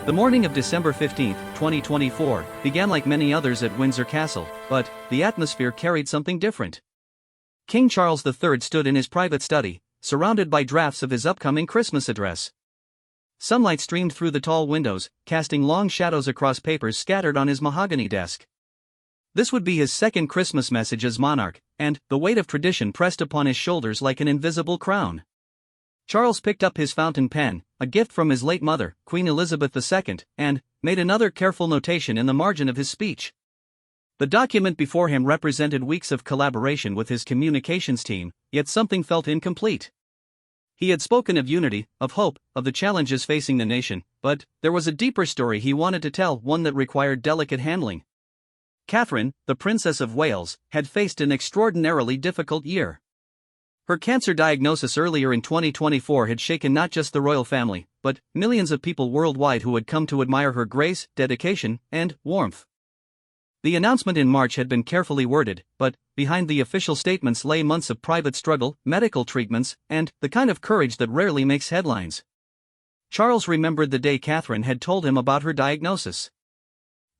The morning of December 15, 2024, began like many others at Windsor Castle, but the atmosphere carried something different. King Charles III stood in his private study, surrounded by drafts of his upcoming Christmas address. Sunlight streamed through the tall windows, casting long shadows across papers scattered on his mahogany desk. This would be his second Christmas message as monarch, and the weight of tradition pressed upon his shoulders like an invisible crown. Charles picked up his fountain pen, a gift from his late mother, Queen Elizabeth II, and made another careful notation in the margin of his speech. The document before him represented weeks of collaboration with his communications team, yet something felt incomplete. He had spoken of unity, of hope, of the challenges facing the nation, but there was a deeper story he wanted to tell, one that required delicate handling. Catherine, the Princess of Wales, had faced an extraordinarily difficult year. Her cancer diagnosis earlier in 2024 had shaken not just the royal family, but millions of people worldwide who had come to admire her grace, dedication, and warmth. The announcement in March had been carefully worded, but behind the official statements lay months of private struggle, medical treatments, and the kind of courage that rarely makes headlines. Charles remembered the day Catherine had told him about her diagnosis.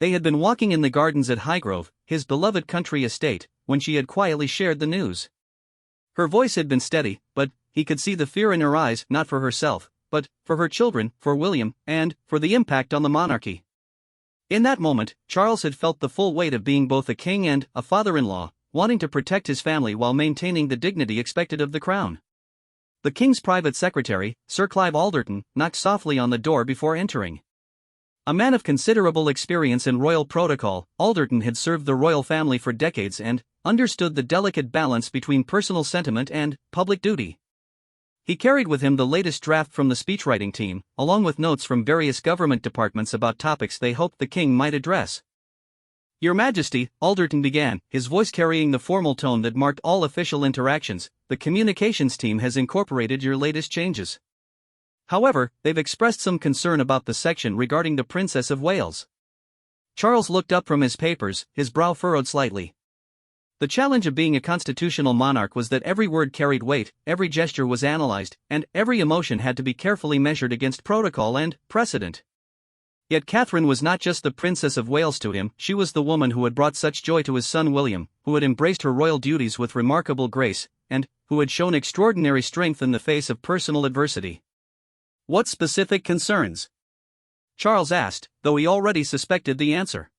They had been walking in the gardens at Highgrove, his beloved country estate, when she had quietly shared the news. Her voice had been steady, but he could see the fear in her eyes, not for herself, but for her children, for William, and for the impact on the monarchy. In that moment, Charles had felt the full weight of being both a king and a father-in-law, wanting to protect his family while maintaining the dignity expected of the crown. The king's private secretary, Sir Clive Alderton, knocked softly on the door before entering. A man of considerable experience in royal protocol, Alderton had served the royal family for decades and understood the delicate balance between personal sentiment and public duty. He carried with him the latest draft from the speechwriting team, along with notes from various government departments about topics they hoped the king might address. "Your Majesty," Alderton began, his voice carrying the formal tone that marked all official interactions, "the communications team has incorporated your latest changes. However, they've expressed some concern about the section regarding the Princess of Wales." Charles looked up from his papers, his brow furrowed slightly. The challenge of being a constitutional monarch was that every word carried weight, every gesture was analyzed, and every emotion had to be carefully measured against protocol and precedent. Yet Catherine was not just the Princess of Wales to him, she was the woman who had brought such joy to his son William, who had embraced her royal duties with remarkable grace, and who had shown extraordinary strength in the face of personal adversity. "What specific concerns?" Charles asked, though he already suspected the answer.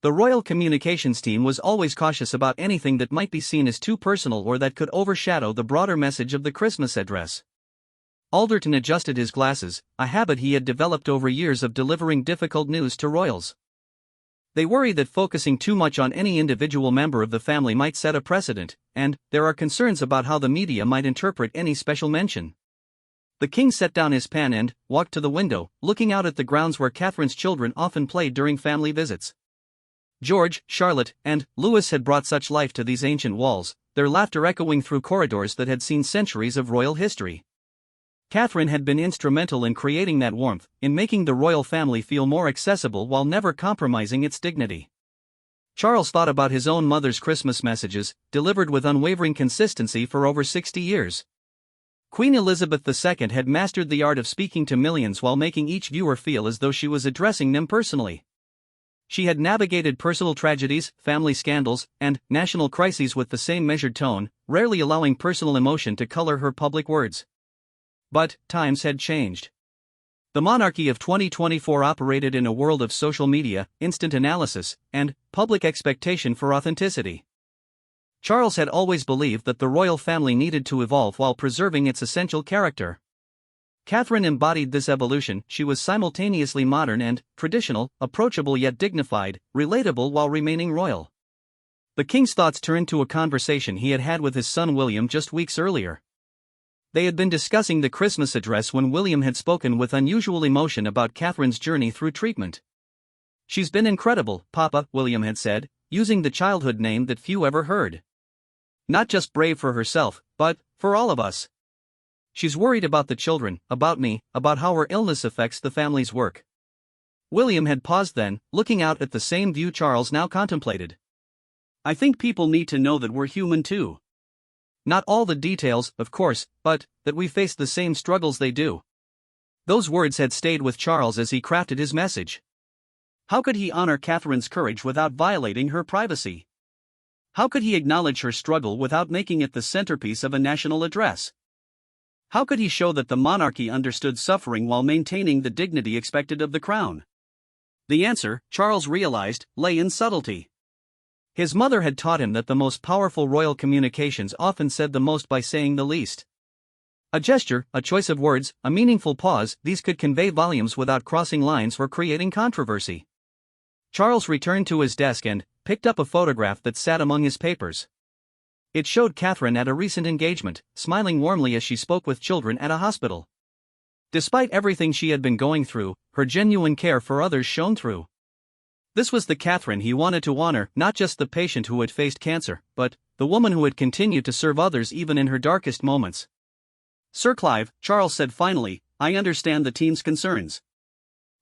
The royal communications team was always cautious about anything that might be seen as too personal or that could overshadow the broader message of the Christmas address. Alderton adjusted his glasses, a habit he had developed over years of delivering difficult news to royals. "They worry that focusing too much on any individual member of the family might set a precedent, and there are concerns about how the media might interpret any special mention." The king set down his pen and walked to the window, looking out at the grounds where Catherine's children often played during family visits. George, Charlotte, and Louis had brought such life to these ancient walls, their laughter echoing through corridors that had seen centuries of royal history. Catherine had been instrumental in creating that warmth, in making the royal family feel more accessible while never compromising its dignity. Charles thought about his own mother's Christmas messages, delivered with unwavering consistency for over 60 years. Queen Elizabeth II had mastered the art of speaking to millions while making each viewer feel as though she was addressing them personally. She had navigated personal tragedies, family scandals, and national crises with the same measured tone, rarely allowing personal emotion to color her public words. But times had changed. The monarchy of 2024 operated in a world of social media, instant analysis, and public expectation for authenticity. Charles had always believed that the royal family needed to evolve while preserving its essential character. Catherine embodied this evolution. She was simultaneously modern and traditional, approachable yet dignified, relatable while remaining royal. The king's thoughts turned to a conversation he had had with his son William just weeks earlier. They had been discussing the Christmas address when William had spoken with unusual emotion about Catherine's journey through treatment. "She's been incredible, Papa," William had said, using the childhood name that few ever heard. "Not just brave for herself, but for all of us. She's worried about the children, about me, about how her illness affects the family's work." William had paused then, looking out at the same view Charles now contemplated. "I think people need to know that we're human too. Not all the details, of course, but that we face the same struggles they do. Those words had stayed with Charles as he crafted his message. How could he honor Catherine's courage without violating her privacy? How could he acknowledge her struggle without making it the centerpiece of a national address? How could he show that the monarchy understood suffering while maintaining the dignity expected of the crown? The answer, Charles realized, lay in subtlety. His mother had taught him that the most powerful royal communications often said the most by saying the least. A gesture, a choice of words, a meaningful pause, these could convey volumes without crossing lines or creating controversy. Charles returned to his desk and picked up a photograph that sat among his papers. It showed Catherine at a recent engagement, smiling warmly as she spoke with children at a hospital. Despite everything she had been going through, her genuine care for others shone through. This was the Catherine he wanted to honor, not just the patient who had faced cancer, but the woman who had continued to serve others even in her darkest moments. "Sir Clive," Charles said finally, "I understand the team's concerns.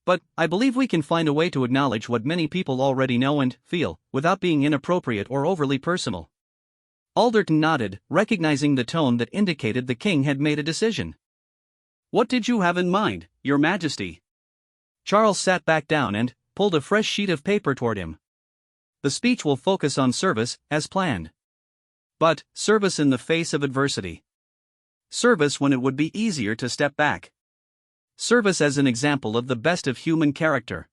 But I believe we can find a way to acknowledge what many people already know and feel, without being inappropriate or overly personal." Alderton nodded, recognizing the tone that indicated the king had made a decision. "What did you have in mind, Your Majesty?" Charles sat back down and pulled a fresh sheet of paper toward him. "The speech will focus on service, as planned. But service in the face of adversity. Service when it would be easier to step back. Service as an example of the best of human character."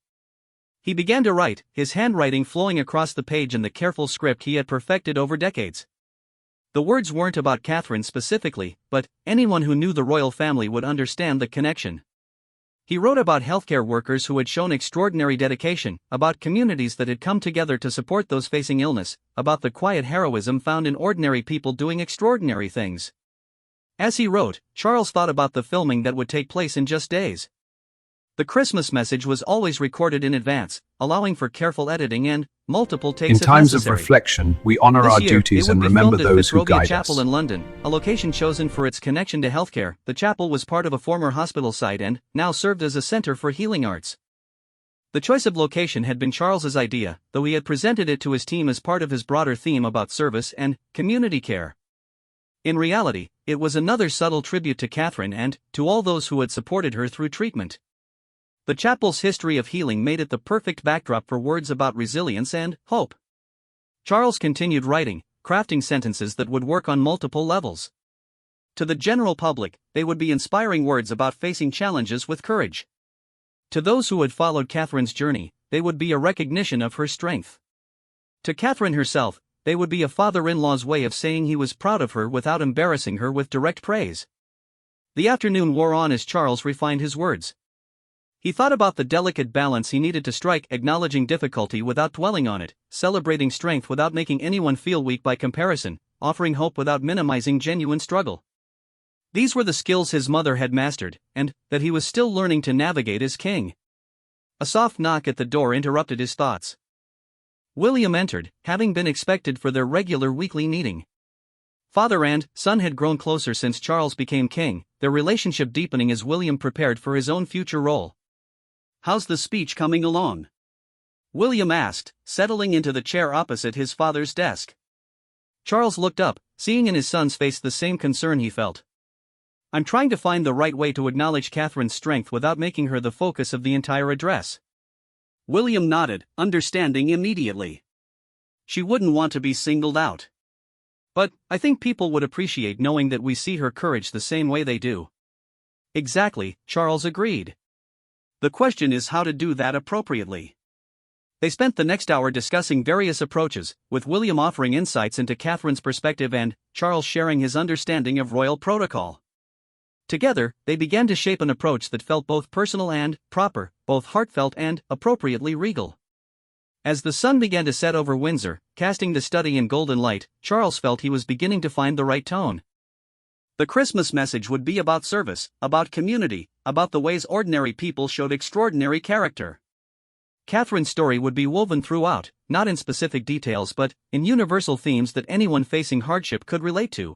He began to write, his handwriting flowing across the page in the careful script he had perfected over decades. The words weren't about Catherine specifically, but anyone who knew the royal family would understand the connection. He wrote about healthcare workers who had shown extraordinary dedication, about communities that had come together to support those facing illness, about the quiet heroism found in ordinary people doing extraordinary things. As he wrote, Charles thought about the filming that would take place in just days. The Christmas message was always recorded in advance, allowing for careful editing and multiple takes In times if necessary. of reflection, we honor our duties and remember those who guide us. Chapel in London, a location chosen for its connection to healthcare. The chapel was part of a former hospital site and now served as a center for healing arts. The choice of location had been Charles's idea, though he had presented it to his team as part of his broader theme about service and community care. In reality, it was another subtle tribute to Catherine and to all those who had supported her through treatment. The chapel's history of healing made it the perfect backdrop for words about resilience and hope. Charles continued writing, crafting sentences that would work on multiple levels. To the general public, they would be inspiring words about facing challenges with courage. To those who had followed Catherine's journey, they would be a recognition of her strength. To Catherine herself, they would be a father-in-law's way of saying he was proud of her without embarrassing her with direct praise. The afternoon wore on as Charles refined his words. He thought about the delicate balance he needed to strike, acknowledging difficulty without dwelling on it, celebrating strength without making anyone feel weak by comparison, offering hope without minimizing genuine struggle. These were the skills his mother had mastered, and that he was still learning to navigate as king. A soft knock at the door interrupted his thoughts. William entered, having been expected for their regular weekly meeting. Father and son had grown closer since Charles became king, their relationship deepening as William prepared for his own future role. "How's the speech coming along?" William asked, settling into the chair opposite his father's desk. Charles looked up, seeing in his son's face the same concern he felt. "I'm trying to find the right way to acknowledge Catherine's strength without making her the focus of the entire address." William nodded, understanding immediately. "She wouldn't want to be singled out. But I think people would appreciate knowing that we see her courage the same way they do." "Exactly," Charles agreed. "The question is how to do that appropriately." They spent the next hour discussing various approaches, with William offering insights into Catherine's perspective and Charles sharing his understanding of royal protocol. Together, they began to shape an approach that felt both personal and proper, both heartfelt and appropriately regal. As the sun began to set over Windsor, casting the study in golden light, Charles felt he was beginning to find the right tone. The Christmas message would be about service, about community, about the ways ordinary people showed extraordinary character. Catherine's story would be woven throughout, not in specific details but in universal themes that anyone facing hardship could relate to.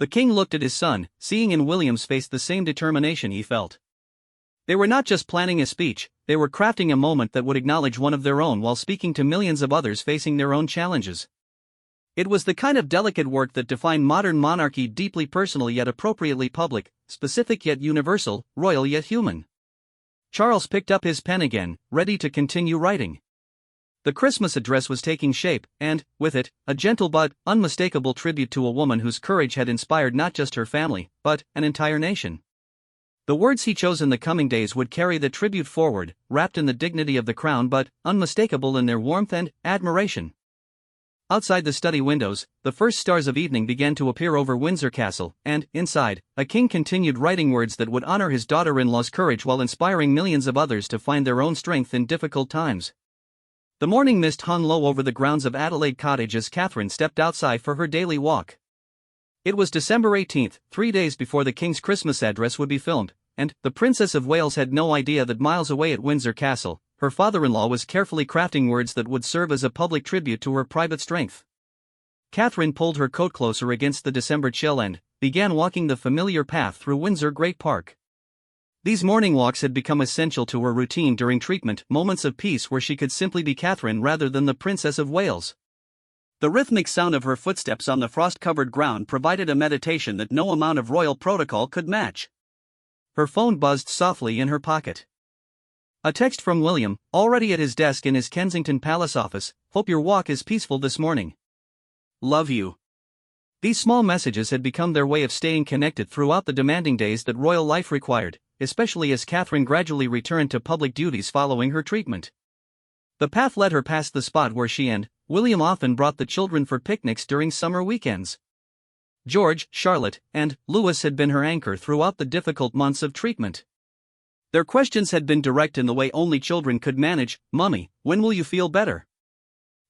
The king looked at his son, seeing in William's face the same determination he felt. They were not just planning a speech, they were crafting a moment that would acknowledge one of their own while speaking to millions of others facing their own challenges. It was the kind of delicate work that defined modern monarchy, deeply personal yet appropriately public, specific yet universal, royal yet human. Charles picked up his pen again, ready to continue writing. The Christmas address was taking shape, and, with it, a gentle but unmistakable tribute to a woman whose courage had inspired not just her family, but an entire nation. The words he chose in the coming days would carry the tribute forward, wrapped in the dignity of the crown but unmistakable in their warmth and admiration. Outside the study windows, the first stars of evening began to appear over Windsor Castle, and, inside, a king continued writing words that would honor his daughter-in-law's courage while inspiring millions of others to find their own strength in difficult times. The morning mist hung low over the grounds of Adelaide Cottage as Catherine stepped outside for her daily walk. It was December 18th, 3 days before the King's Christmas address would be filmed, and the Princess of Wales had no idea that miles away at Windsor Castle, her father-in-law was carefully crafting words that would serve as a public tribute to her private strength. Catherine pulled her coat closer against the December chill and began walking the familiar path through Windsor Great Park. These morning walks had become essential to her routine during treatment, moments of peace where she could simply be Catherine rather than the Princess of Wales. The rhythmic sound of her footsteps on the frost-covered ground provided a meditation that no amount of royal protocol could match. Her phone buzzed softly in her pocket. A text from William, already at his desk in his Kensington Palace office. "Hope your walk is peaceful this morning. Love you." These small messages had become their way of staying connected throughout the demanding days that royal life required, especially as Catherine gradually returned to public duties following her treatment. The path led her past the spot where she and William often brought the children for picnics during summer weekends. George, Charlotte, and Louis had been her anchor throughout the difficult months of treatment. Their questions had been direct in the way only children could manage. "Mummy, when will you feel better?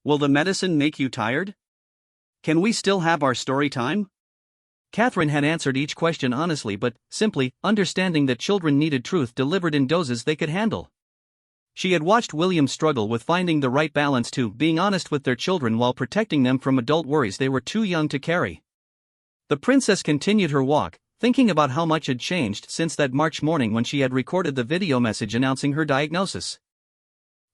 Will the medicine make you tired? Can we still have our story time?" Catherine had answered each question honestly but simply, understanding that children needed truth delivered in doses they could handle. She had watched William struggle with finding the right balance to being honest with their children while protecting them from adult worries they were too young to carry. The princess continued her walk, thinking about how much had changed since that March morning when she had recorded the video message announcing her diagnosis.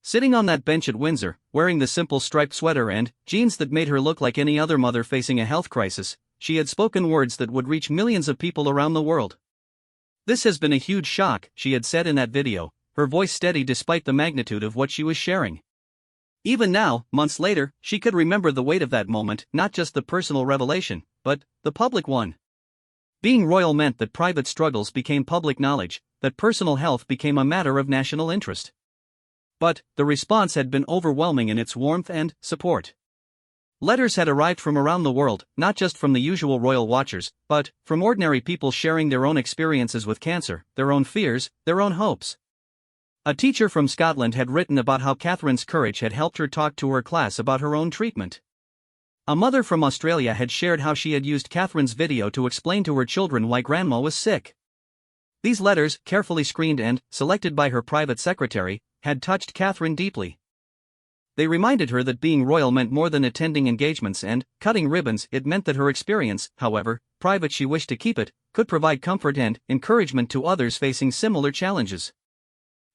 Sitting on that bench at Windsor, wearing the simple striped sweater and jeans that made her look like any other mother facing a health crisis, she had spoken words that would reach millions of people around the world. "This has been a huge shock," she had said in that video, her voice steady despite the magnitude of what she was sharing. Even now, months later, she could remember the weight of that moment, not just the personal revelation, but the public one. Being royal meant that private struggles became public knowledge, that personal health became a matter of national interest. But the response had been overwhelming in its warmth and support. Letters had arrived from around the world, not just from the usual royal watchers, but from ordinary people sharing their own experiences with cancer, their own fears, their own hopes. A teacher from Scotland had written about how Catherine's courage had helped her talk to her class about her own treatment. A mother from Australia had shared how she had used Catherine's video to explain to her children why Grandma was sick. These letters, carefully screened and selected by her private secretary, had touched Catherine deeply. They reminded her that being royal meant more than attending engagements and cutting ribbons. It meant that her experience, however private she wished to keep it, could provide comfort and encouragement to others facing similar challenges.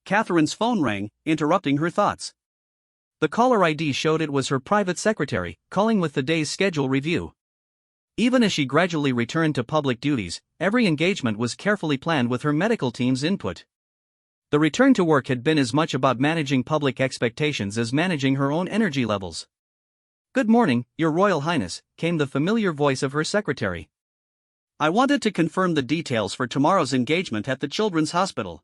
Catherine's phone rang, interrupting her thoughts. The caller ID showed it was her private secretary, calling with the day's schedule review. Even as she gradually returned to public duties, every engagement was carefully planned with her medical team's input. The return to work had been as much about managing public expectations as managing her own energy levels. "Good morning, Your Royal Highness," came the familiar voice of her secretary. "I wanted to confirm the details for tomorrow's engagement at the Children's Hospital."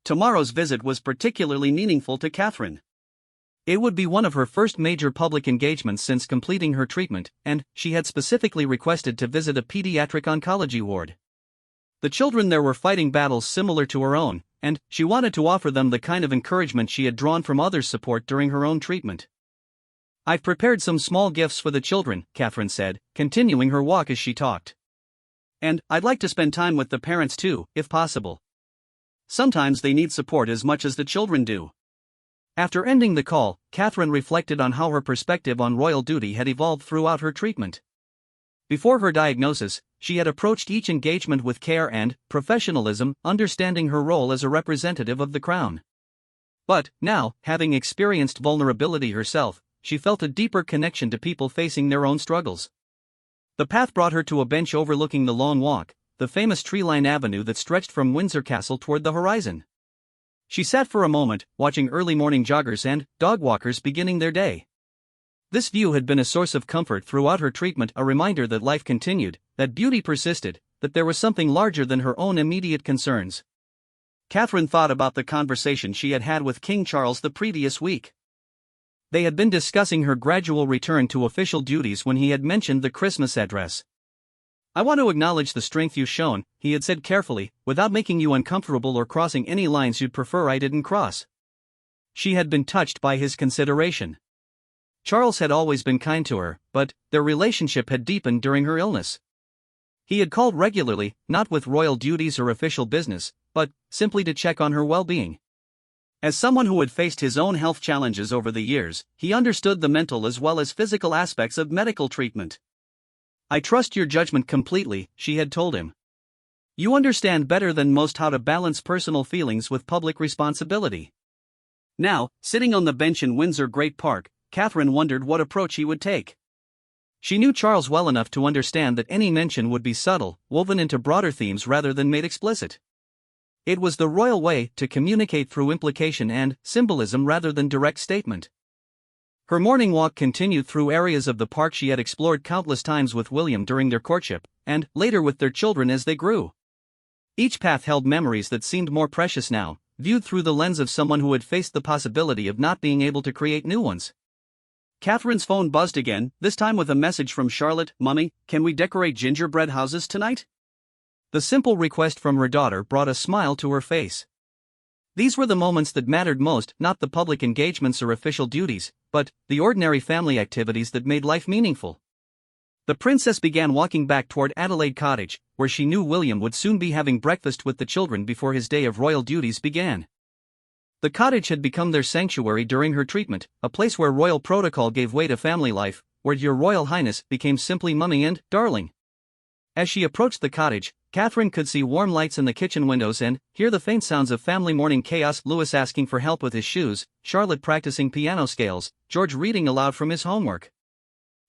Tomorrow's visit was particularly meaningful to Catherine. It would be one of her first major public engagements since completing her treatment, and she had specifically requested to visit a pediatric oncology ward. The children there were fighting battles similar to her own, and she wanted to offer them the kind of encouragement she had drawn from others' support during her own treatment. "I've prepared some small gifts for the children," Catherine said, continuing her walk as she talked. "And I'd like to spend time with the parents too, if possible. Sometimes they need support as much as the children do." After ending the call, Catherine reflected on how her perspective on royal duty had evolved throughout her treatment. Before her diagnosis, she had approached each engagement with care and professionalism, understanding her role as a representative of the crown. But now, having experienced vulnerability herself, she felt a deeper connection to people facing their own struggles. The path brought her to a bench overlooking the long walk, the famous tree-lined avenue that stretched from Windsor Castle toward the horizon. She sat for a moment, watching early morning joggers and dog walkers beginning their day. This view had been a source of comfort throughout her treatment, a reminder that life continued, that beauty persisted, that there was something larger than her own immediate concerns. Catherine thought about the conversation she had had with King Charles the previous week. They had been discussing her gradual return to official duties when he had mentioned the Christmas address. "I want to acknowledge the strength you've shown," he had said carefully, "without making you uncomfortable or crossing any lines you'd prefer I didn't cross." She had been touched by his consideration. Charles had always been kind to her, but their relationship had deepened during her illness. He had called regularly, not with royal duties or official business, but simply to check on her well-being. As someone who had faced his own health challenges over the years, he understood the mental as well as physical aspects of medical treatment. "I trust your judgment completely," she had told him. "You understand better than most how to balance personal feelings with public responsibility." Now, sitting on the bench in Windsor Great Park, Catherine wondered what approach he would take. She knew Charles well enough to understand that any mention would be subtle, woven into broader themes rather than made explicit. It was the royal way to communicate through implication and symbolism rather than direct statement. Her morning walk continued through areas of the park she had explored countless times with William during their courtship, and later with their children as they grew. Each path held memories that seemed more precious now, viewed through the lens of someone who had faced the possibility of not being able to create new ones. Catherine's phone buzzed again, this time with a message from Charlotte. "Mummy, can we decorate gingerbread houses tonight?" The simple request from her daughter brought a smile to her face. These were the moments that mattered most, not the public engagements or official duties, but the ordinary family activities that made life meaningful. The princess began walking back toward Adelaide Cottage, where she knew William would soon be having breakfast with the children before his day of royal duties began. The cottage had become their sanctuary during her treatment, a place where royal protocol gave way to family life, where Your Royal Highness became simply Mummy and Darling. As she approached the cottage, Catherine could see warm lights in the kitchen windows and hear the faint sounds of family morning chaos. Louis asking for help with his shoes, Charlotte practicing piano scales, George reading aloud from his homework.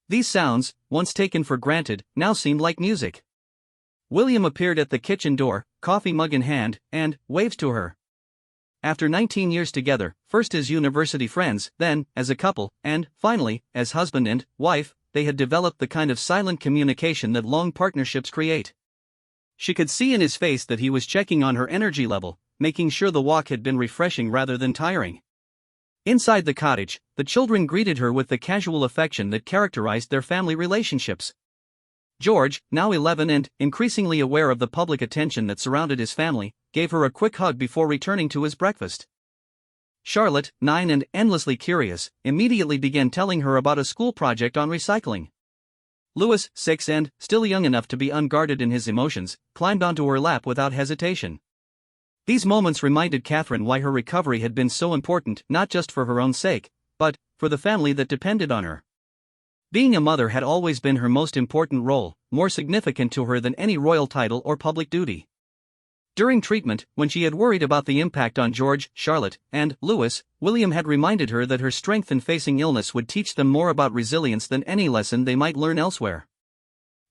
These sounds, once taken for granted, now seemed like music. William appeared at the kitchen door, coffee mug in hand, and waved to her. After 19 years together, first as university friends, then as a couple, and, finally, as husband and wife, they had developed the kind of silent communication that long partnerships create. She could see in his face that he was checking on her energy level, making sure the walk had been refreshing rather than tiring. Inside the cottage, the children greeted her with the casual affection that characterized their family relationships. George, now 11 and increasingly aware of the public attention that surrounded his family, gave her a quick hug before returning to his breakfast. Charlotte, 9 and endlessly curious, immediately began telling her about a school project on recycling. Louis, 6 and still young enough to be unguarded in his emotions, climbed onto her lap without hesitation. These moments reminded Catherine why her recovery had been so important, not just for her own sake, but for the family that depended on her. Being a mother had always been her most important role, more significant to her than any royal title or public duty. During treatment, when she had worried about the impact on George, Charlotte, and Louis, William had reminded her that her strength in facing illness would teach them more about resilience than any lesson they might learn elsewhere.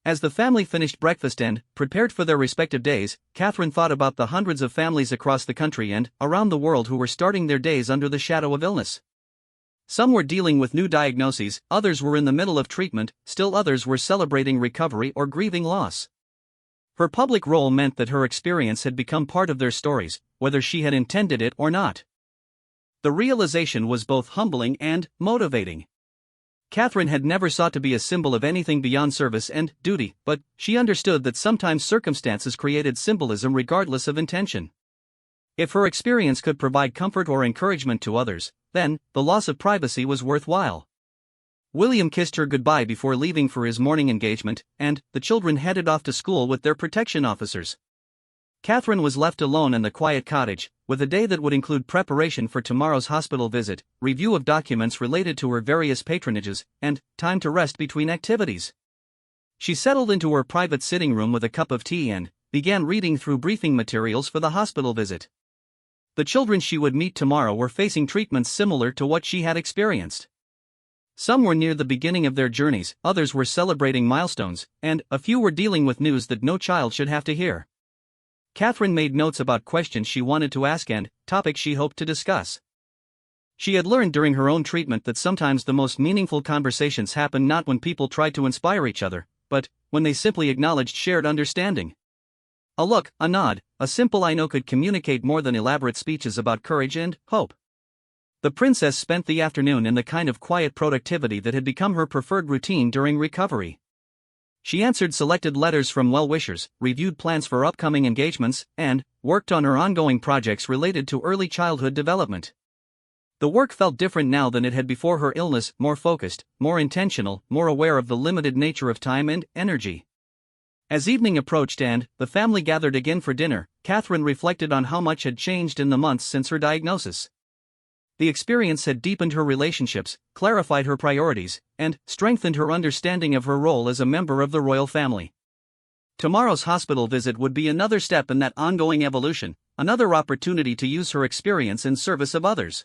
As the family finished breakfast and prepared for their respective days, Catherine thought about the hundreds of families across the country and around the world who were starting their days under the shadow of illness. Some were dealing with new diagnoses, others were in the middle of treatment, still others were celebrating recovery or grieving loss. Her public role meant that her experience had become part of their stories, whether she had intended it or not. The realization was both humbling and motivating. Catherine had never sought to be a symbol of anything beyond service and duty, but she understood that sometimes circumstances created symbolism regardless of intention. If her experience could provide comfort or encouragement to others, then the loss of privacy was worthwhile. William kissed her goodbye before leaving for his morning engagement, and the children headed off to school with their protection officers. Catherine was left alone in the quiet cottage, with a day that would include preparation for tomorrow's hospital visit, review of documents related to her various patronages, and time to rest between activities. She settled into her private sitting room with a cup of tea and began reading through briefing materials for the hospital visit. The children she would meet tomorrow were facing treatments similar to what she had experienced. Some were near the beginning of their journeys, others were celebrating milestones, and a few were dealing with news that no child should have to hear. Catherine made notes about questions she wanted to ask and topics she hoped to discuss. She had learned during her own treatment that sometimes the most meaningful conversations happen not when people try to inspire each other, but when they simply acknowledged shared understanding. A look, a nod, a simple I know could communicate more than elaborate speeches about courage and hope. The princess spent the afternoon in the kind of quiet productivity that had become her preferred routine during recovery. She answered selected letters from well-wishers, reviewed plans for upcoming engagements, and worked on her ongoing projects related to early childhood development. The work felt different now than it had before her illness, more focused, more intentional, more aware of the limited nature of time and energy. As evening approached and the family gathered again for dinner, Catherine reflected on how much had changed in the months since her diagnosis. The experience had deepened her relationships, clarified her priorities, and strengthened her understanding of her role as a member of the royal family. Tomorrow's hospital visit would be another step in that ongoing evolution, another opportunity to use her experience in service of others.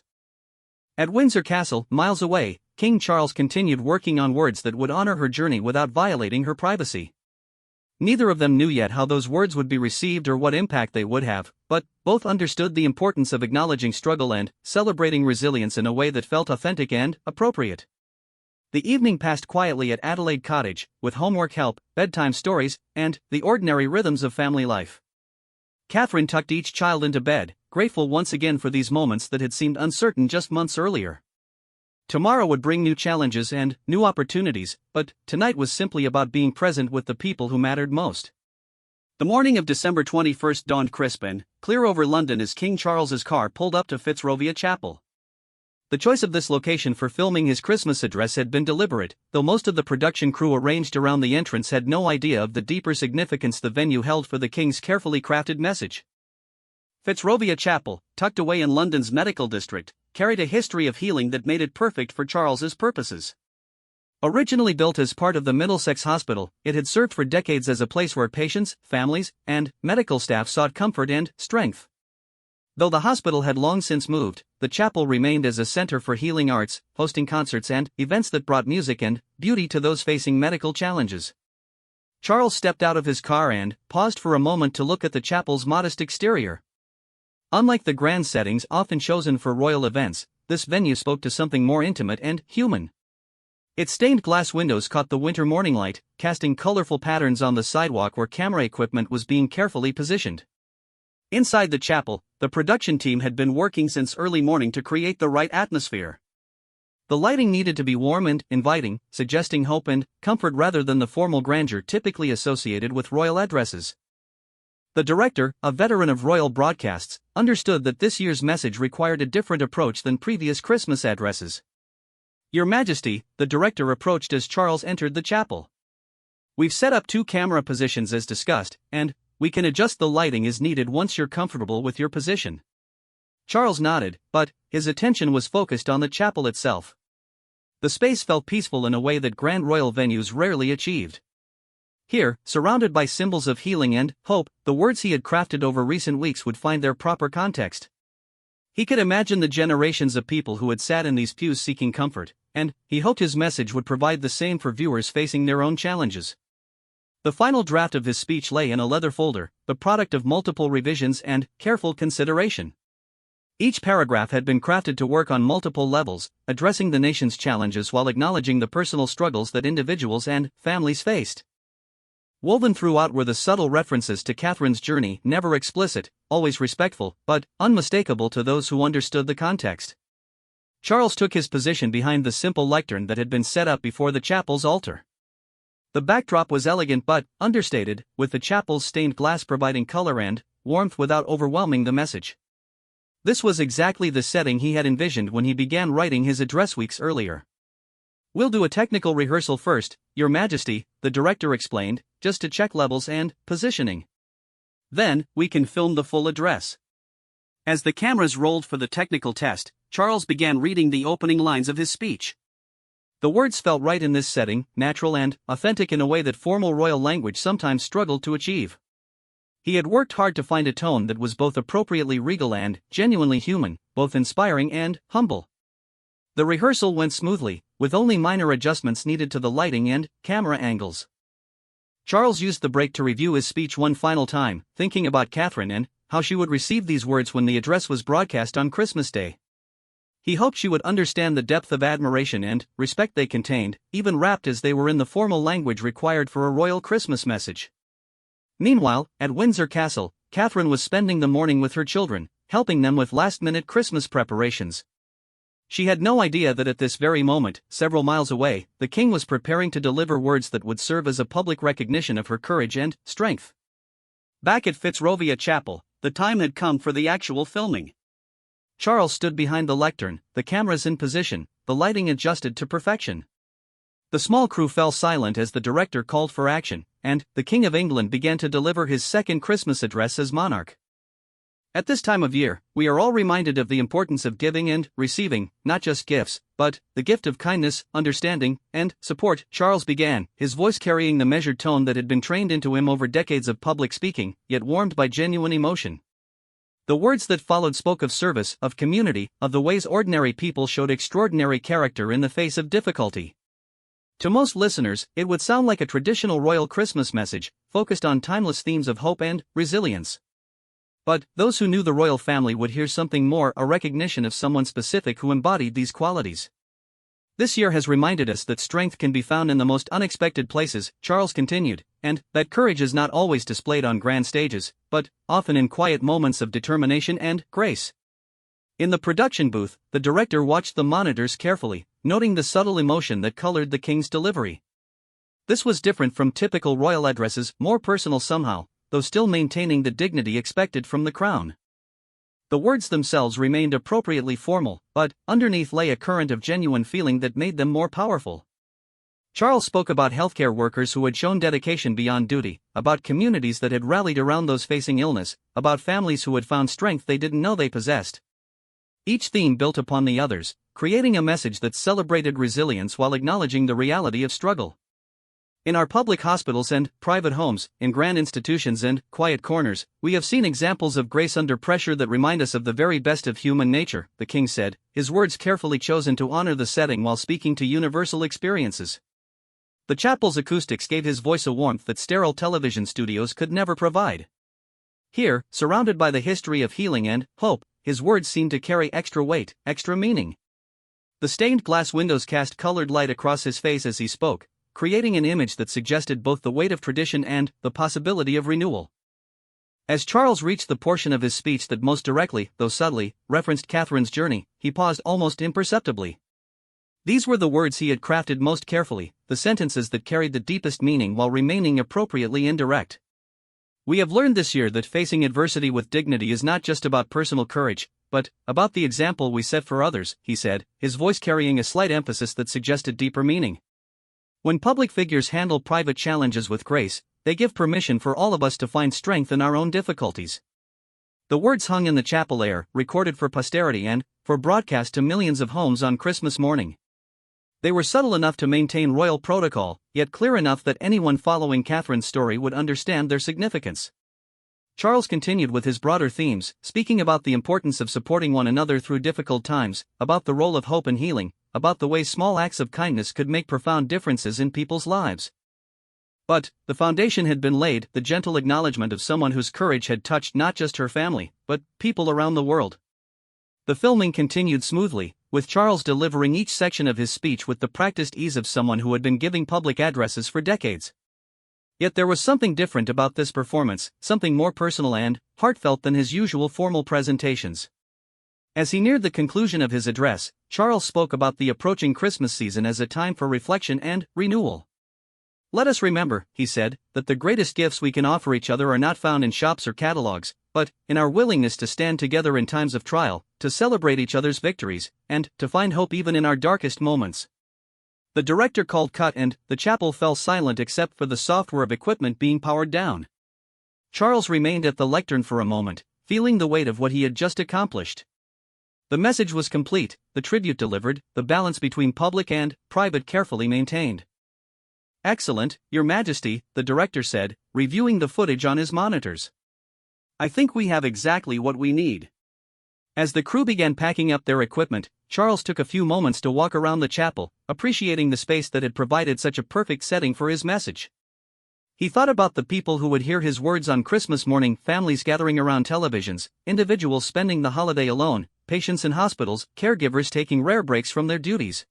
At Windsor Castle, miles away, King Charles continued working on words that would honor her journey without violating her privacy. Neither of them knew yet how those words would be received or what impact they would have, but both understood the importance of acknowledging struggle and celebrating resilience in a way that felt authentic and appropriate. The evening passed quietly at Adelaide Cottage, with homework help, bedtime stories, and the ordinary rhythms of family life. Catherine tucked each child into bed, grateful once again for these moments that had seemed uncertain just months earlier. Tomorrow would bring new challenges and new opportunities, but tonight was simply about being present with the people who mattered most. The morning of December 21st dawned crisp and clear over London as King Charles's car pulled up to Fitzrovia Chapel. The choice of this location for filming his Christmas address had been deliberate, though most of the production crew arranged around the entrance had no idea of the deeper significance the venue held for the King's carefully crafted message. Fitzrovia Chapel, tucked away in London's medical district, carried a history of healing that made it perfect for Charles's purposes. Originally built as part of the Middlesex Hospital, it had served for decades as a place where patients, families, and medical staff sought comfort and strength. Though the hospital had long since moved, the chapel remained as a center for healing arts, hosting concerts and events that brought music and beauty to those facing medical challenges. Charles stepped out of his car and paused for a moment to look at the chapel's modest exterior. Unlike the grand settings often chosen for royal events, this venue spoke to something more intimate and human. Its stained glass windows caught the winter morning light, casting colorful patterns on the sidewalk where camera equipment was being carefully positioned. Inside the chapel, the production team had been working since early morning to create the right atmosphere. The lighting needed to be warm and inviting, suggesting hope and comfort rather than the formal grandeur typically associated with royal addresses. The director, a veteran of royal broadcasts, understood that this year's message required a different approach than previous Christmas addresses. "Your Majesty," the director approached as Charles entered the chapel. "We've set up 2 camera positions as discussed, and we can adjust the lighting as needed once you're comfortable with your position." Charles nodded, but his attention was focused on the chapel itself. The space felt peaceful in a way that grand royal venues rarely achieved. Here, surrounded by symbols of healing and hope, the words he had crafted over recent weeks would find their proper context. He could imagine the generations of people who had sat in these pews seeking comfort, and he hoped his message would provide the same for viewers facing their own challenges. The final draft of his speech lay in a leather folder, the product of multiple revisions and careful consideration. Each paragraph had been crafted to work on multiple levels, addressing the nation's challenges while acknowledging the personal struggles that individuals and families faced. Woven throughout were the subtle references to Catherine's journey, never explicit, always respectful, but unmistakable to those who understood the context. Charles took his position behind the simple lectern that had been set up before the chapel's altar. The backdrop was elegant but understated, with the chapel's stained glass providing color and warmth without overwhelming the message. This was exactly the setting he had envisioned when he began writing his address weeks earlier. "We'll do a technical rehearsal first, Your Majesty," the director explained, "just to check levels and positioning. Then, we can film the full address." As the cameras rolled for the technical test, Charles began reading the opening lines of his speech. The words felt right in this setting, natural and authentic in a way that formal royal language sometimes struggled to achieve. He had worked hard to find a tone that was both appropriately regal and genuinely human, both inspiring and humble. The rehearsal went smoothly, with only minor adjustments needed to the lighting and camera angles. Charles used the break to review his speech one final time, thinking about Catherine and how she would receive these words when the address was broadcast on Christmas Day. He hoped she would understand the depth of admiration and respect they contained, even wrapped as they were in the formal language required for a royal Christmas message. Meanwhile, at Windsor Castle, Catherine was spending the morning with her children, helping them with last-minute Christmas preparations. She had no idea that at this very moment, several miles away, the king was preparing to deliver words that would serve as a public recognition of her courage and strength. Back at Fitzrovia Chapel, the time had come for the actual filming. Charles stood behind the lectern, the cameras in position, the lighting adjusted to perfection. The small crew fell silent as the director called for action, and the King of England began to deliver his second Christmas address as monarch. At this time of year, we are all reminded of the importance of giving and receiving, not just gifts, but the gift of kindness, understanding, and support. Charles began, his voice carrying the measured tone that had been trained into him over decades of public speaking, yet warmed by genuine emotion. The words that followed spoke of service, of community, of the ways ordinary people showed extraordinary character in the face of difficulty. To most listeners, it would sound like a traditional royal Christmas message, focused on timeless themes of hope and resilience. But those who knew the royal family would hear something more, a recognition of someone specific who embodied these qualities. This year has reminded us that strength can be found in the most unexpected places, Charles continued, and that courage is not always displayed on grand stages, but often in quiet moments of determination and grace. In the production booth, the director watched the monitors carefully, noting the subtle emotion that colored the king's delivery. This was different from typical royal addresses, more personal somehow, though still maintaining the dignity expected from the crown. The words themselves remained appropriately formal, but underneath lay a current of genuine feeling that made them more powerful. Charles spoke about healthcare workers who had shown dedication beyond duty, about communities that had rallied around those facing illness, about families who had found strength they didn't know they possessed. Each theme built upon the others, creating a message that celebrated resilience while acknowledging the reality of struggle. In our public hospitals and private homes, in grand institutions and quiet corners, we have seen examples of grace under pressure that remind us of the very best of human nature, the king said, his words carefully chosen to honor the setting while speaking to universal experiences. The chapel's acoustics gave his voice a warmth that sterile television studios could never provide. Here, surrounded by the history of healing and hope, his words seemed to carry extra weight, extra meaning. The stained glass windows cast colored light across his face as he spoke, creating an image that suggested both the weight of tradition and the possibility of renewal. As Charles reached the portion of his speech that most directly, though subtly, referenced Catherine's journey, he paused almost imperceptibly. These were the words he had crafted most carefully, the sentences that carried the deepest meaning while remaining appropriately indirect. We have learned this year that facing adversity with dignity is not just about personal courage, but about the example we set for others, he said, his voice carrying a slight emphasis that suggested deeper meaning. When public figures handle private challenges with grace, they give permission for all of us to find strength in our own difficulties. The words hung in the chapel air, recorded for posterity and for broadcast to millions of homes on Christmas morning. They were subtle enough to maintain royal protocol, yet clear enough that anyone following Catherine's story would understand their significance. Charles continued with his broader themes, speaking about the importance of supporting one another through difficult times, about the role of hope and healing, about the way small acts of kindness could make profound differences in people's lives. But the foundation had been laid, the gentle acknowledgement of someone whose courage had touched not just her family, but people around the world. The filming continued smoothly, with Charles delivering each section of his speech with the practiced ease of someone who had been giving public addresses for decades. Yet there was something different about this performance, something more personal and heartfelt than his usual formal presentations. As he neared the conclusion of his address, Charles spoke about the approaching Christmas season as a time for reflection and renewal. Let us remember, he said, that the greatest gifts we can offer each other are not found in shops or catalogs, but in our willingness to stand together in times of trial, to celebrate each other's victories, and to find hope even in our darkest moments. The director called cut and the chapel fell silent except for the software of equipment being powered down. Charles remained at the lectern for a moment, feeling the weight of what he had just accomplished. The message was complete, the tribute delivered, the balance between public and private carefully maintained. "Excellent, Your Majesty," the director said, reviewing the footage on his monitors. "I think we have exactly what we need." As the crew began packing up their equipment, Charles took a few moments to walk around the chapel, appreciating the space that had provided such a perfect setting for his message. He thought about the people who would hear his words on Christmas morning, families gathering around televisions, individuals spending the holiday alone, patients in hospitals, caregivers taking rare breaks from their duties.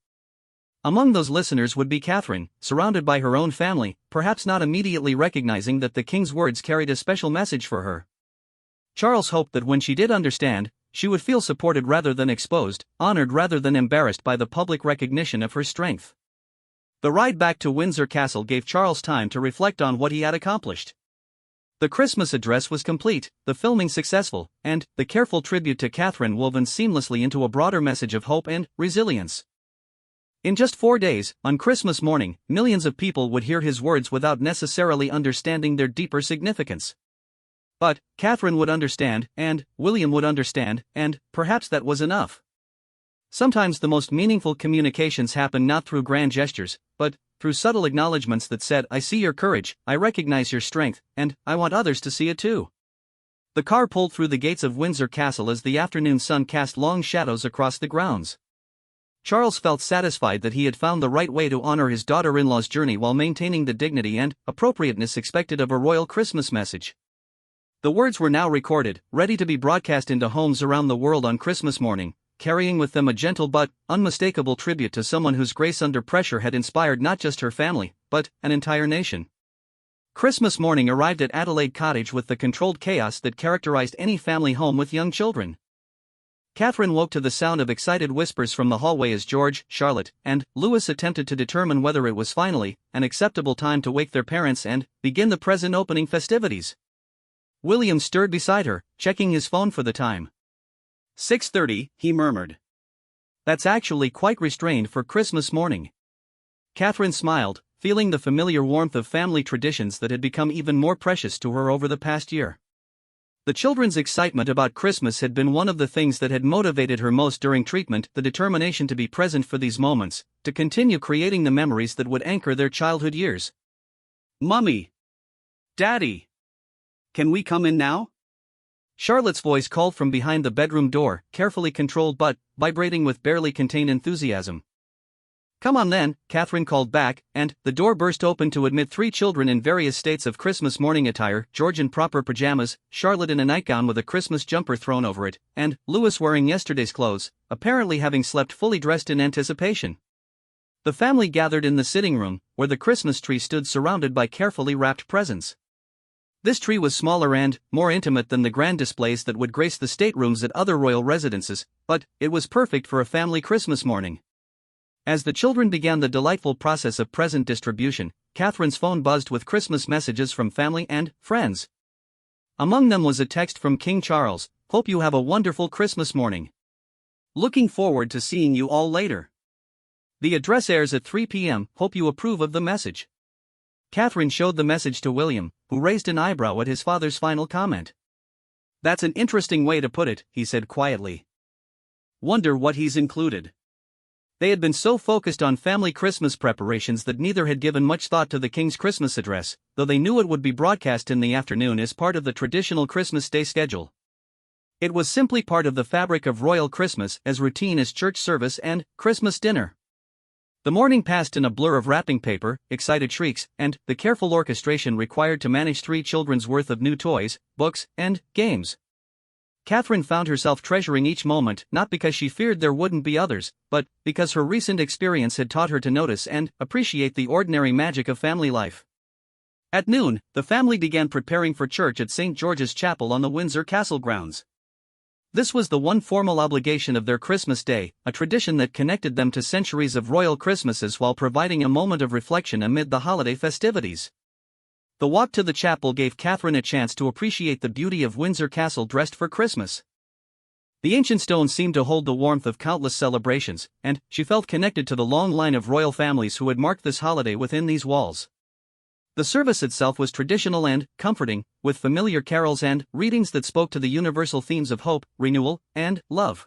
Among those listeners would be Catherine, surrounded by her own family, perhaps not immediately recognizing that the king's words carried a special message for her. Charles hoped that when she did understand, she would feel supported rather than exposed, honored rather than embarrassed by the public recognition of her strength. The ride back to Windsor Castle gave Charles time to reflect on what he had accomplished. The Christmas address was complete, the filming successful, and the careful tribute to Catherine woven seamlessly into a broader message of hope and resilience. In just 4 days, on Christmas morning, millions of people would hear his words without necessarily understanding their deeper significance. But Catherine would understand, and William would understand, and perhaps that was enough. Sometimes the most meaningful communications happen not through grand gestures, but through subtle acknowledgments that said, "I see your courage, I recognize your strength, and I want others to see it too." The car pulled through the gates of Windsor Castle as the afternoon sun cast long shadows across the grounds. Charles felt satisfied that he had found the right way to honor his daughter-in-law's journey while maintaining the dignity and appropriateness expected of a royal Christmas message. The words were now recorded, ready to be broadcast into homes around the world on Christmas morning, carrying with them a gentle but unmistakable tribute to someone whose grace under pressure had inspired not just her family, but an entire nation. Christmas morning arrived at Adelaide Cottage with the controlled chaos that characterized any family home with young children. Catherine woke to the sound of excited whispers from the hallway as George, Charlotte, and Louis attempted to determine whether it was finally an acceptable time to wake their parents and begin the present opening festivities. William stirred beside her, checking his phone for the time. 6:30, he murmured. "That's actually quite restrained for Christmas morning." Catherine smiled, feeling the familiar warmth of family traditions that had become even more precious to her over the past year. The children's excitement about Christmas had been one of the things that had motivated her most during treatment, the determination to be present for these moments, to continue creating the memories that would anchor their childhood years. "Mummy! Daddy! Can we come in now?" Charlotte's voice called from behind the bedroom door, carefully controlled but vibrating with barely contained enthusiasm. "Come on then," Catherine called back, and the door burst open to admit 3 children in various states of Christmas morning attire, George in proper pajamas, Charlotte in a nightgown with a Christmas jumper thrown over it, and Louis wearing yesterday's clothes, apparently having slept fully dressed in anticipation. The family gathered in the sitting room, where the Christmas tree stood surrounded by carefully wrapped presents. This tree was smaller and more intimate than the grand displays that would grace the staterooms at other royal residences, but it was perfect for a family Christmas morning. As the children began the delightful process of present distribution, Catherine's phone buzzed with Christmas messages from family and friends. Among them was a text from King Charles: "Hope you have a wonderful Christmas morning. Looking forward to seeing you all later. The address airs at 3 p.m. Hope you approve of the message." Catherine showed the message to William, who raised an eyebrow at his father's final comment. "That's an interesting way to put it," he said quietly. "Wonder what he's included." They had been so focused on family Christmas preparations that neither had given much thought to the King's Christmas address, though they knew it would be broadcast in the afternoon as part of the traditional Christmas Day schedule. It was simply part of the fabric of royal Christmas, as routine as church service and Christmas dinner. The morning passed in a blur of wrapping paper, excited shrieks, and the careful orchestration required to manage 3 children's worth of new toys, books, and games. Catherine found herself treasuring each moment, not because she feared there wouldn't be others, but because her recent experience had taught her to notice and appreciate the ordinary magic of family life. At noon, the family began preparing for church at St. George's Chapel on the Windsor Castle grounds. This was the one formal obligation of their Christmas Day, a tradition that connected them to centuries of royal Christmases while providing a moment of reflection amid the holiday festivities. The walk to the chapel gave Catherine a chance to appreciate the beauty of Windsor Castle dressed for Christmas. The ancient stones seemed to hold the warmth of countless celebrations, and she felt connected to the long line of royal families who had marked this holiday within these walls. The service itself was traditional and comforting, with familiar carols and readings that spoke to the universal themes of hope, renewal, and love.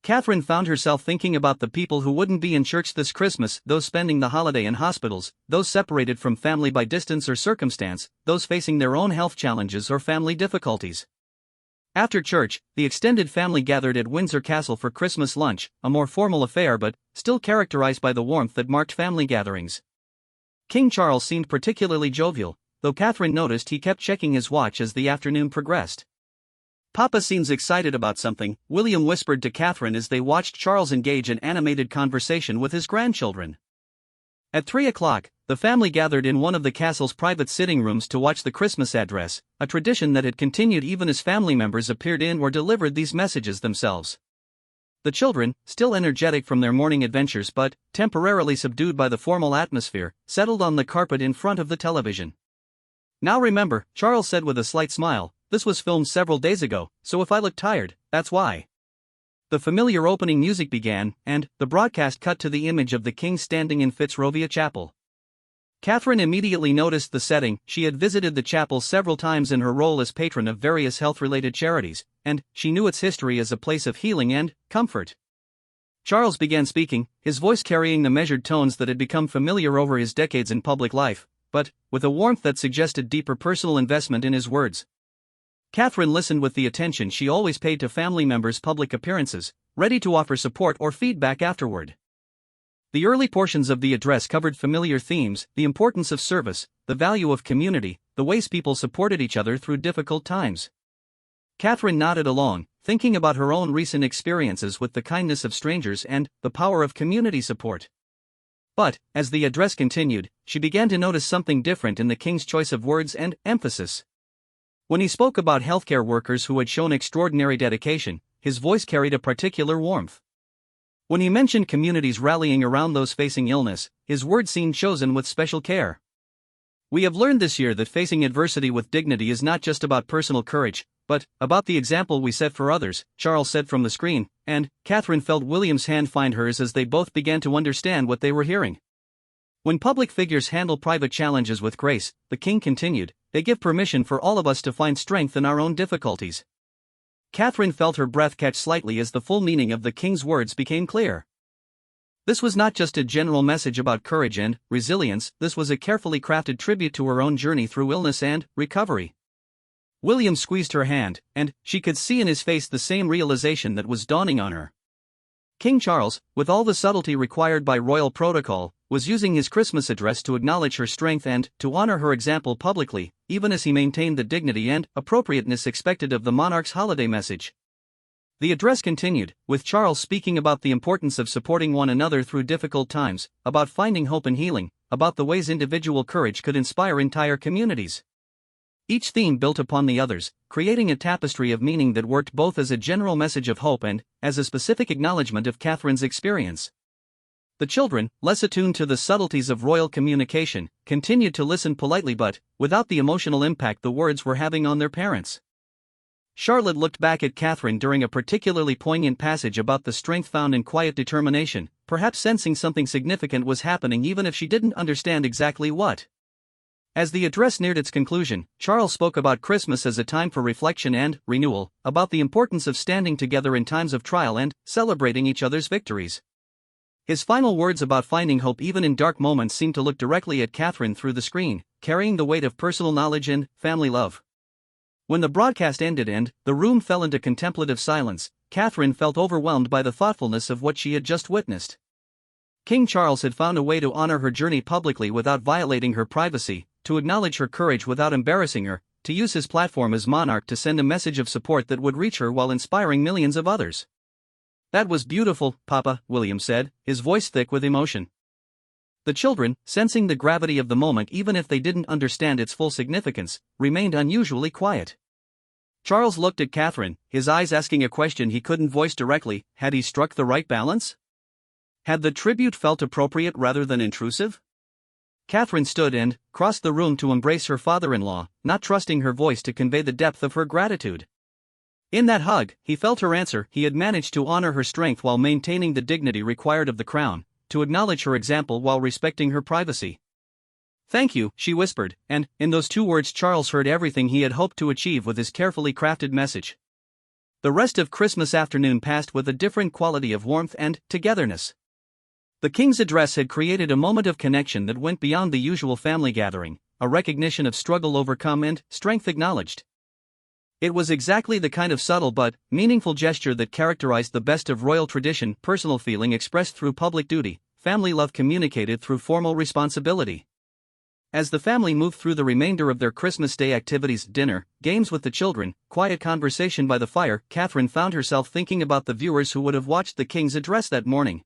Catherine found herself thinking about the people who wouldn't be in church this Christmas, those spending the holiday in hospitals, those separated from family by distance or circumstance, those facing their own health challenges or family difficulties. After church, the extended family gathered at Windsor Castle for Christmas lunch, a more formal affair but still characterized by the warmth that marked family gatherings. King Charles seemed particularly jovial, though Catherine noticed he kept checking his watch as the afternoon progressed. "Papa seems excited about something," William whispered to Catherine as they watched Charles engage in animated conversation with his grandchildren. At 3 o'clock, the family gathered in one of the castle's private sitting rooms to watch the Christmas address, a tradition that had continued even as family members appeared in or delivered these messages themselves. The children, still energetic from their morning adventures but temporarily subdued by the formal atmosphere, settled on the carpet in front of the television. "Now remember," Charles said with a slight smile, "this was filmed several days ago, so if I look tired, that's why." The familiar opening music began, and the broadcast cut to the image of the king standing in Fitzrovia Chapel. Catherine immediately noticed the setting. She had visited the chapel several times in her role as patron of various health-related charities, and she knew its history as a place of healing and comfort. Charles began speaking, his voice carrying the measured tones that had become familiar over his decades in public life, but with a warmth that suggested deeper personal investment in his words. Catherine listened with the attention she always paid to family members' public appearances, ready to offer support or feedback afterward. The early portions of the address covered familiar themes: the importance of service, the value of community, the ways people supported each other through difficult times. Catherine nodded along, thinking about her own recent experiences with the kindness of strangers and the power of community support. But, as the address continued, she began to notice something different in the king's choice of words and emphasis. When he spoke about healthcare workers who had shown extraordinary dedication, his voice carried a particular warmth. When he mentioned communities rallying around those facing illness, his words seemed chosen with special care. "We have learned this year that facing adversity with dignity is not just about personal courage, but about the example we set for others," Charles said from the screen, and Catherine felt William's hand find hers as they both began to understand what they were hearing. "When public figures handle private challenges with grace," the king continued, "they give permission for all of us to find strength in our own difficulties." Catherine felt her breath catch slightly as the full meaning of the king's words became clear. This was not just a general message about courage and resilience, this was a carefully crafted tribute to her own journey through illness and recovery. William squeezed her hand, and she could see in his face the same realization that was dawning on her. King Charles, with all the subtlety required by royal protocol, was using his Christmas address to acknowledge her strength and to honor her example publicly, even as he maintained the dignity and appropriateness expected of the monarch's holiday message. The address continued, with Charles speaking about the importance of supporting one another through difficult times, about finding hope and healing, about the ways individual courage could inspire entire communities. Each theme built upon the others, creating a tapestry of meaning that worked both as a general message of hope and as a specific acknowledgement of Catherine's experience. The children, less attuned to the subtleties of royal communication, continued to listen politely but without the emotional impact the words were having on their parents. Charlotte looked back at Catherine during a particularly poignant passage about the strength found in quiet determination, perhaps sensing something significant was happening even if she didn't understand exactly what. As the address neared its conclusion, Charles spoke about Christmas as a time for reflection and renewal, about the importance of standing together in times of trial and celebrating each other's victories. His final words about finding hope even in dark moments seemed to look directly at Catherine through the screen, carrying the weight of personal knowledge and family love. When the broadcast ended and the room fell into contemplative silence, Catherine felt overwhelmed by the thoughtfulness of what she had just witnessed. King Charles had found a way to honor her journey publicly without violating her privacy, to acknowledge her courage without embarrassing her, to use his platform as monarch to send a message of support that would reach her while inspiring millions of others. "That was beautiful, Papa," William said, his voice thick with emotion. The children, sensing the gravity of the moment even if they didn't understand its full significance, remained unusually quiet. Charles looked at Catherine, his eyes asking a question he couldn't voice directly: had he struck the right balance? Had the tribute felt appropriate rather than intrusive? Catherine stood and crossed the room to embrace her father-in-law, not trusting her voice to convey the depth of her gratitude. In that hug, he felt her answer. He had managed to honor her strength while maintaining the dignity required of the crown, to acknowledge her example while respecting her privacy. "Thank you," she whispered, and in those two words Charles heard everything he had hoped to achieve with his carefully crafted message. The rest of Christmas afternoon passed with a different quality of warmth and togetherness. The king's address had created a moment of connection that went beyond the usual family gathering, a recognition of struggle overcome and strength acknowledged. It was exactly the kind of subtle but meaningful gesture that characterized the best of royal tradition: personal feeling expressed through public duty, family love communicated through formal responsibility. As the family moved through the remainder of their Christmas Day activities, dinner, games with the children, quiet conversation by the fire, Catherine found herself thinking about the viewers who would have watched the king's address that morning.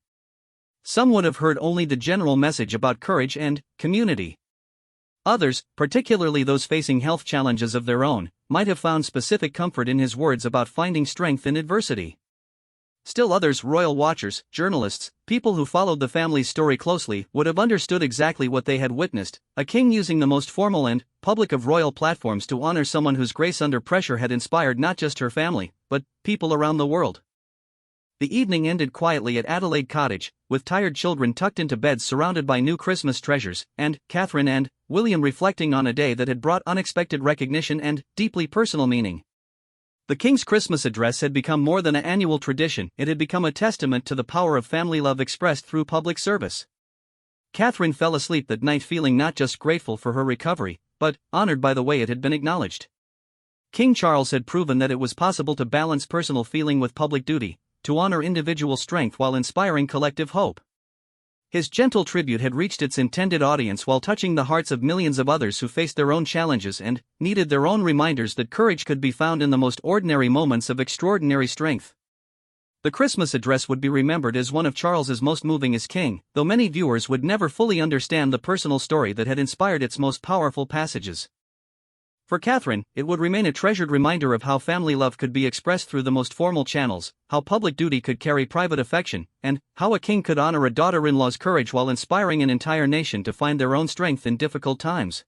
Some would have heard only the general message about courage and community. Others, particularly those facing health challenges of their own, might have found specific comfort in his words about finding strength in adversity. Still others, royal watchers, journalists, people who followed the family's story closely, would have understood exactly what they had witnessed: a king using the most formal and public of royal platforms to honor someone whose grace under pressure had inspired not just her family, but people around the world. The evening ended quietly at Adelaide Cottage, with tired children tucked into beds surrounded by new Christmas treasures, and Catherine and William reflecting on a day that had brought unexpected recognition and deeply personal meaning. The king's Christmas address had become more than an annual tradition; it had become a testament to the power of family love expressed through public service. Catherine fell asleep that night feeling not just grateful for her recovery, but honored by the way it had been acknowledged. King Charles had proven that it was possible to balance personal feeling with public duty, to honor individual strength while inspiring collective hope. His gentle tribute had reached its intended audience while touching the hearts of millions of others who faced their own challenges and needed their own reminders that courage could be found in the most ordinary moments of extraordinary strength. The Christmas address would be remembered as one of Charles's most moving as king, though many viewers would never fully understand the personal story that had inspired its most powerful passages. For Catherine, it would remain a treasured reminder of how family love could be expressed through the most formal channels, how public duty could carry private affection, and how a king could honor a daughter-in-law's courage while inspiring an entire nation to find their own strength in difficult times.